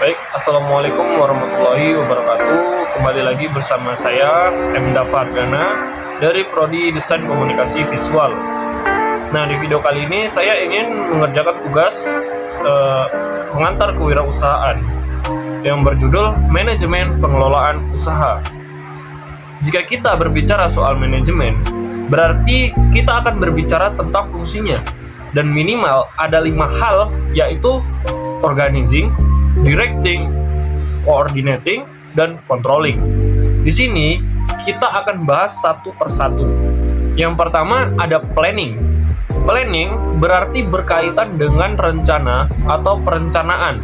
Baik, Assalamualaikum warahmatullahi wabarakatuh. Kembali lagi bersama saya, Emda Fardana, dari Prodi Desain Komunikasi Visual. Nah, di video kali ini saya ingin mengerjakan tugas pengantar kewirausahaan yang berjudul Manajemen Pengelolaan Usaha. Jika kita berbicara soal manajemen, berarti kita akan berbicara tentang fungsinya, dan minimal ada 5 hal, yaitu organizing, directing, coordinating, dan controlling. Di sini kita akan bahas satu persatu. Yang pertama ada planning. Planning berarti berkaitan dengan rencana atau perencanaan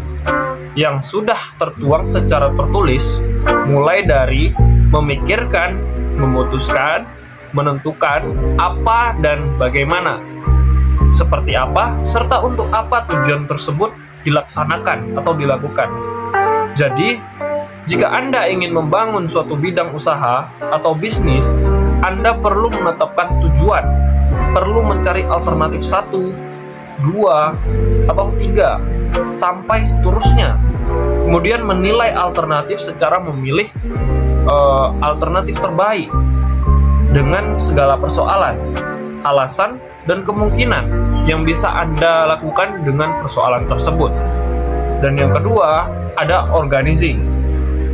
yang sudah tertuang secara tertulis, mulai dari memikirkan, memutuskan, menentukan apa dan bagaimana, seperti apa, serta untuk apa tujuan tersebut dilaksanakan atau dilakukan. Jadi, jika Anda ingin membangun suatu bidang usaha atau bisnis, Anda perlu menetapkan tujuan, perlu mencari alternatif 1, 2, atau 3, sampai seterusnya. Kemudian menilai alternatif secara memilih alternatif terbaik dengan segala persoalan, alasan, dan kemungkinan yang bisa Anda lakukan dengan persoalan tersebut. Dan yang kedua, ada organizing.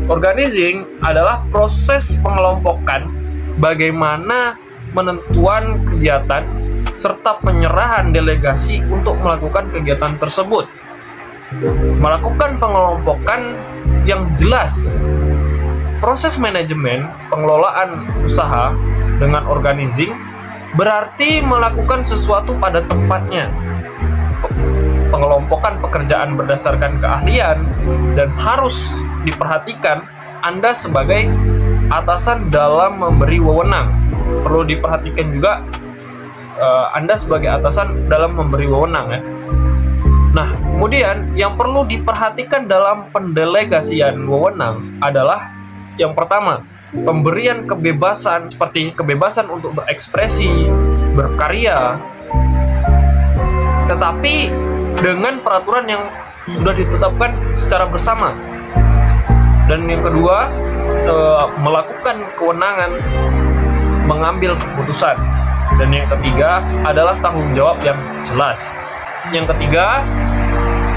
Organizing adalah proses pengelompokan bagaimana menentuan kegiatan serta penyerahan delegasi untuk melakukan kegiatan tersebut. Melakukan pengelompokan yang jelas. Proses manajemen pengelolaan usaha dengan organizing berarti melakukan sesuatu pada tempatnya. Pengelompokan pekerjaan berdasarkan keahlian dan harus diperhatikan Anda sebagai atasan dalam memberi wewenang. Perlu diperhatikan juga Anda sebagai atasan dalam memberi wewenang ya. Nah, kemudian yang perlu diperhatikan dalam pendelegasian wewenang adalah yang pertama, pemberian kebebasan, seperti kebebasan untuk berekspresi, berkarya, tetapi dengan peraturan yang sudah ditetapkan secara bersama. Dan yang kedua, melakukan kewenangan mengambil keputusan. Dan yang ketiga adalah tanggung jawab yang jelas. Yang ketiga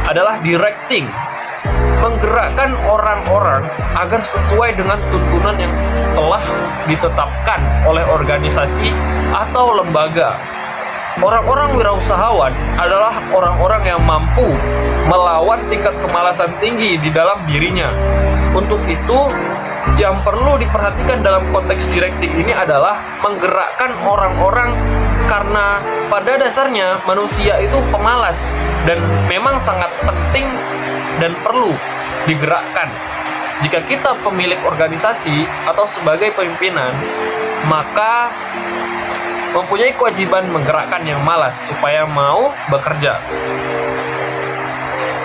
adalah directing, menggerakkan orang-orang agar sesuai dengan tuntunan yang telah ditetapkan oleh organisasi atau lembaga. Orang-orang wirausahawan adalah orang-orang yang mampu melawan tingkat kemalasan tinggi di dalam dirinya. Untuk itu, yang perlu diperhatikan dalam konteks directing ini adalah menggerakkan orang-orang, karena pada dasarnya manusia itu pemalas dan memang sangat penting dan perlu digerakkan. Jika kita pemilik organisasi atau sebagai pimpinan, maka mempunyai kewajiban menggerakkan yang malas supaya mau bekerja.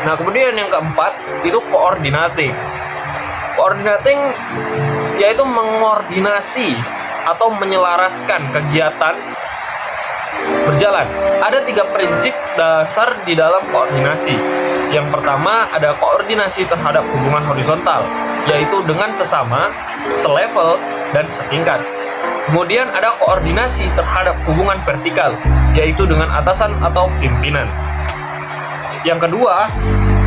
Nah, kemudian yang keempat itu coordinating. Coordinating yaitu mengordinasi atau menyelaraskan kegiatan berjalan. Ada 3 prinsip dasar di dalam koordinasi. Yang pertama ada koordinasi terhadap hubungan horizontal, yaitu dengan sesama, selevel, dan setingkat. Kemudian ada koordinasi terhadap hubungan vertikal, yaitu dengan atasan atau pimpinan. Yang kedua,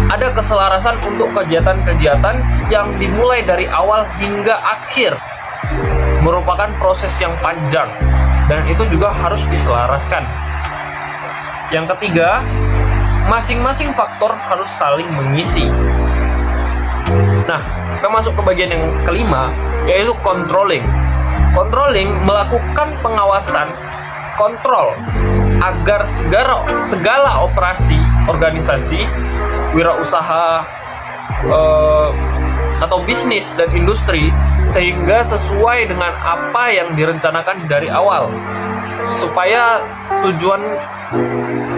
ada keselarasan untuk kegiatan-kegiatan yang dimulai dari awal hingga akhir. Merupakan proses yang panjang, dan itu juga harus diselaraskan. Yang ketiga, masing-masing faktor harus saling mengisi. Nah, kita masuk ke bagian yang kelima, yaitu controlling. Controlling melakukan pengawasan, kontrol, agar segala operasi organisasi, wirausaha atau bisnis dan industri sehingga sesuai dengan apa yang direncanakan dari awal, supaya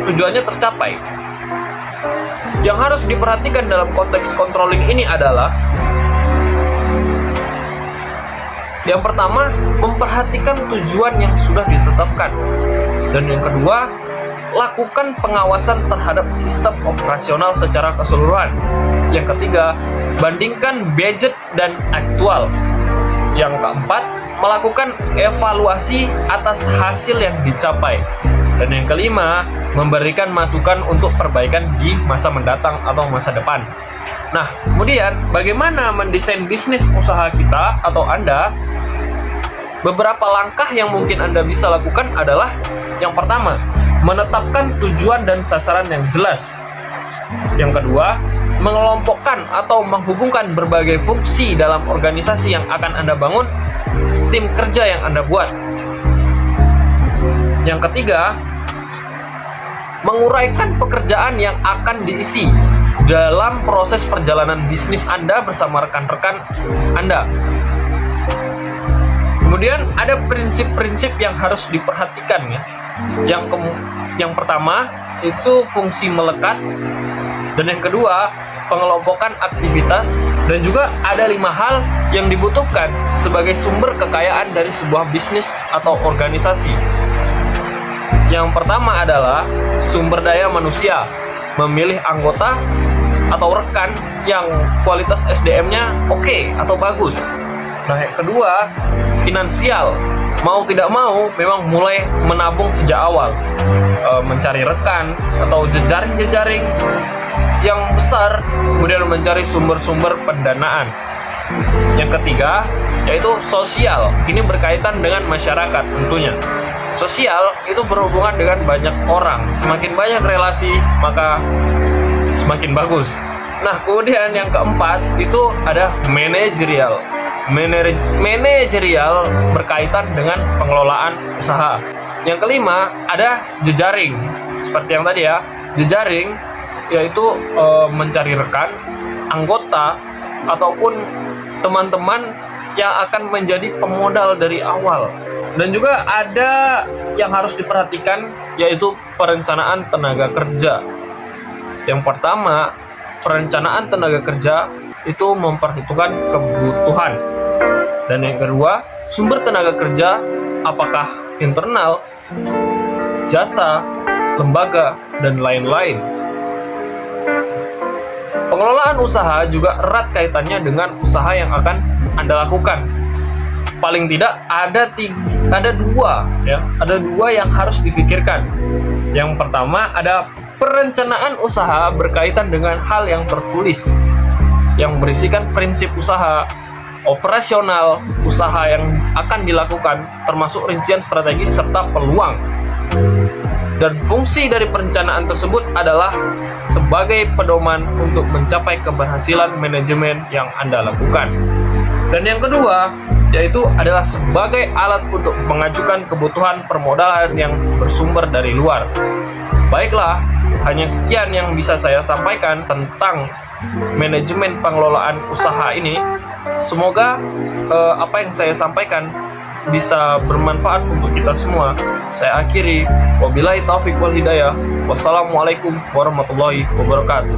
tujuannya tercapai. Yang harus diperhatikan dalam konteks controlling ini adalah yang pertama, memperhatikan tujuan yang sudah ditetapkan. Dan yang kedua, lakukan pengawasan terhadap sistem operasional secara keseluruhan. Yang ketiga, bandingkan budget dan aktual. Yang keempat, melakukan evaluasi atas hasil yang dicapai. Dan yang kelima, memberikan masukan untuk perbaikan di masa mendatang atau masa depan. Nah, kemudian bagaimana mendesain bisnis usaha kita atau Anda? Beberapa langkah yang mungkin Anda bisa lakukan adalah yang pertama, menetapkan tujuan dan sasaran yang jelas. Yang kedua, mengelompokkan atau menghubungkan berbagai fungsi dalam organisasi yang akan Anda bangun, tim kerja yang Anda buat. Yang ketiga, menguraikan pekerjaan yang akan diisi dalam proses perjalanan bisnis Anda bersama rekan-rekan Anda. Kemudian ada prinsip-prinsip yang harus diperhatikan ya. Yang pertama itu fungsi melekat, dan yang kedua pengelompokan aktivitas, dan juga ada 5 hal yang dibutuhkan sebagai sumber kekayaan dari sebuah bisnis atau organisasi. Yang pertama adalah sumber daya manusia, memilih anggota atau rekan yang kualitas SDM-nya oke atau bagus. Nah, yang kedua, finansial. Mau tidak mau, memang mulai menabung sejak awal. Mencari rekan atau jejaring-jejaring yang besar, kemudian mencari sumber-sumber pendanaan. Yang ketiga, yaitu sosial. Ini berkaitan dengan masyarakat tentunya. Sosial itu berhubungan dengan banyak orang. Semakin banyak relasi, maka semakin bagus. Nah, kemudian yang keempat itu ada manajerial. Manajerial berkaitan dengan pengelolaan usaha. Yang kelima ada jejaring. Seperti yang tadi ya, jejaring yaitu mencari rekan, anggota ataupun teman-teman yang akan menjadi pemodal dari awal. Dan juga ada yang harus diperhatikan, yaitu perencanaan tenaga kerja. Yang pertama, perencanaan tenaga kerja itu memperhitungkan kebutuhan. Dan yang kedua, sumber tenaga kerja, apakah internal, jasa, lembaga, dan lain-lain. Pengelolaan usaha juga erat kaitannya dengan usaha yang akan Anda lakukan. Paling tidak ada dua yang harus dipikirkan. Yang pertama ada perencanaan usaha berkaitan dengan hal yang tertulis, yang berisikan prinsip usaha, operasional usaha yang akan dilakukan, termasuk rincian strategis serta peluang. Dan fungsi dari perencanaan tersebut adalah sebagai pedoman untuk mencapai keberhasilan manajemen yang Anda lakukan. Dan yang kedua, yaitu adalah sebagai alat untuk mengajukan kebutuhan permodalan yang bersumber dari luar. Baiklah, hanya sekian yang bisa saya sampaikan tentang manajemen pengelolaan usaha ini. Semoga apa yang saya sampaikan bisa bermanfaat untuk kita semua. Saya akhiri, wabillahi taufiq wal hidayah. Wassalamualaikum warahmatullahi wabarakatuh.